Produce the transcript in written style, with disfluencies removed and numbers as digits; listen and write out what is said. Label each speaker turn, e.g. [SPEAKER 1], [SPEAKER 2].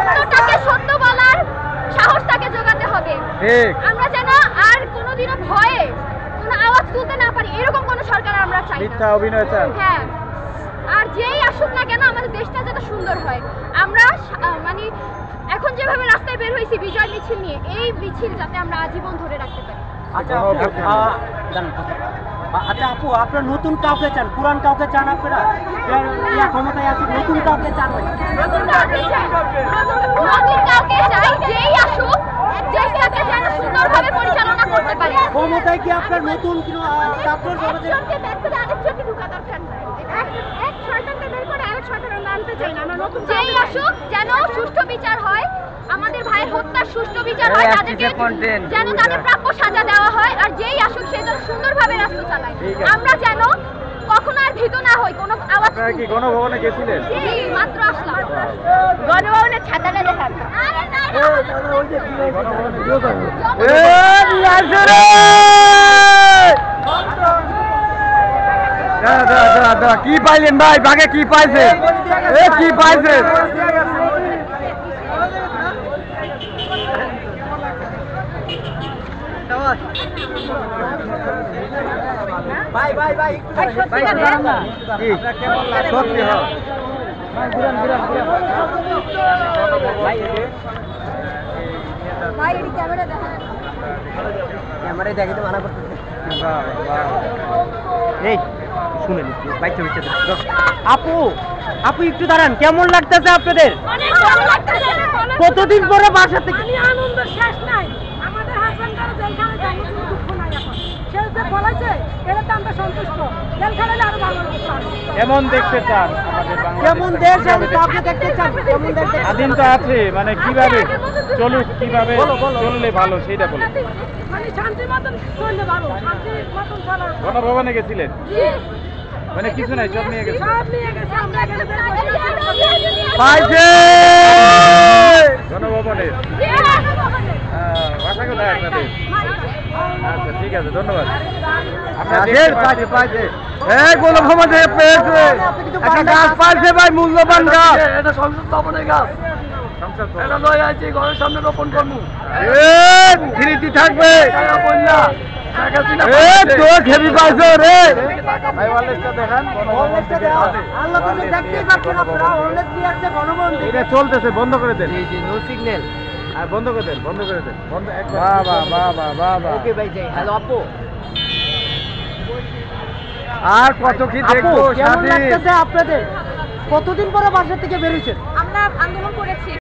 [SPEAKER 1] সত্যটাকে সত্য বলার সাহস তাকে জোগাতে হবে। আমরা যেন আর কোনোদিনও ভয়ে কোনো আওয়াজ তুলতে না পারি, এরকম কোনো সরকার আমরা চাই না।
[SPEAKER 2] মিথ্যা অভিনয় চাই।
[SPEAKER 1] হ্যাঁ, আর যেই আসুক না কেন আমাদের দেশটা যাতে সুন্দর হয়। আমরা মানে এখন যেভাবে রাস্তায় বের হয়েছি বিজয় মিছিল নিয়ে, এই মিছিল যাতে আমরা আজীবন ধরে রাখতে পারি।
[SPEAKER 3] আচ্ছা আপু, আপনারা নতুন কাউকে চান, পুরান কাউকে চান? আপনারা ক্ষমতায় আছে, নতুন কাউকে চান?
[SPEAKER 1] নতুন কাউকে চাই, যেই আসুক দেশটাকে যেন সুন্দরভাবে পরিচালনা করতে পারে।
[SPEAKER 3] ক্ষমতায় কি আপনার নতুন ছাত্র সমাজের
[SPEAKER 1] আরেকজনকে ঢোকা দরকার নাই। এক সরকারকে বের করে আরেক সরকার আমরা আনতে চাই না। আমরা নতুন যেই আসুক যেন সুষ্ঠু বিচার হয়, আমাদের ভাইয়ের হত্যার সুষ্ঠু বিচার হয়, তাদেরকে যেন তাদের প্রাপ্য সাজা দেওয়া হয়। আর যেই আসুক সে যেন সুন্দরভাবে রাষ্ট্র চালায়। আমরা যেন কখনো আর ভীত না হই কোনো আওয়াজ।
[SPEAKER 2] আপনারা কি গণভবনে গেছিলেন?
[SPEAKER 1] জি, মাত্র আসলাম। গণভবনের ছাতাটা দেখান।
[SPEAKER 2] কি পাইলেন ভাই? বাঘে কি পাইছে? কি পাইছে?
[SPEAKER 3] ভাই ভাই ভাই
[SPEAKER 2] সত্যি
[SPEAKER 3] ক্যামেরায় দেখাতে মানা করতেছে। এই শুনেন বাইচে বাইচে আপু আপু একটু দাঁড়ান, কেমন লাগতেছে আপনাদের? কতদিন পরে বাসা থেকে?
[SPEAKER 4] আনন্দ শেষ নাই। আমাদের হাসপাতালে জেলখানা যাওয়ার কোনো দুঃখ নাই। এখন সে যে বলেছে এটাতে আমরা সন্তুষ্ট। জেলখানায় আরো ভালো
[SPEAKER 2] কেমন দেখতে চান আমাদের বাংলাদেশ?
[SPEAKER 3] কেমন দেশ আপনি দেখতে চান? কেমন দেশ?
[SPEAKER 2] স্বাধীন তো আছে, মানে কিভাবে চলুক, কিভাবে চললে ভালো সেটা বলুন।
[SPEAKER 4] মানে শান্তি মতন চললে ভালো, শান্তি মতন চলা।
[SPEAKER 2] গণভবনে গেছিলেন? মানে কিছু নাই, সব নিয়ে গেছে।
[SPEAKER 4] সব নিয়ে গেছে, আমরা এখানে
[SPEAKER 2] পাইছে গণভবনে। বাসা কোথায় আপনাদের? আচ্ছা ঠিক আছে, ধন্যবাদ। গণভবনে পেয়েছে একটা গাছ পাইছে ভাই, মূল্যবান গাছ।
[SPEAKER 5] এটা সংসদ ভবনের গাছ, এটা লয়ে আইছি ঘরের সামনে রোপণ করবো।
[SPEAKER 2] ফ্রিতে থাকবে। চলতেছে, বন্ধ করে দেন।
[SPEAKER 3] নো সিগন্যাল
[SPEAKER 2] বন্ধ করে দেন, বন্ধ করে দেন, বন্ধ।
[SPEAKER 3] ওকে ভাই যাই। হ্যালো আপু,
[SPEAKER 2] আর কত কি দেখবো?
[SPEAKER 3] কেমন লাগতেছে আপনাদের? কতদিন পরে বাসা থেকে বেরিয়েছেন?
[SPEAKER 1] আমরা আন্দোলন করেছি।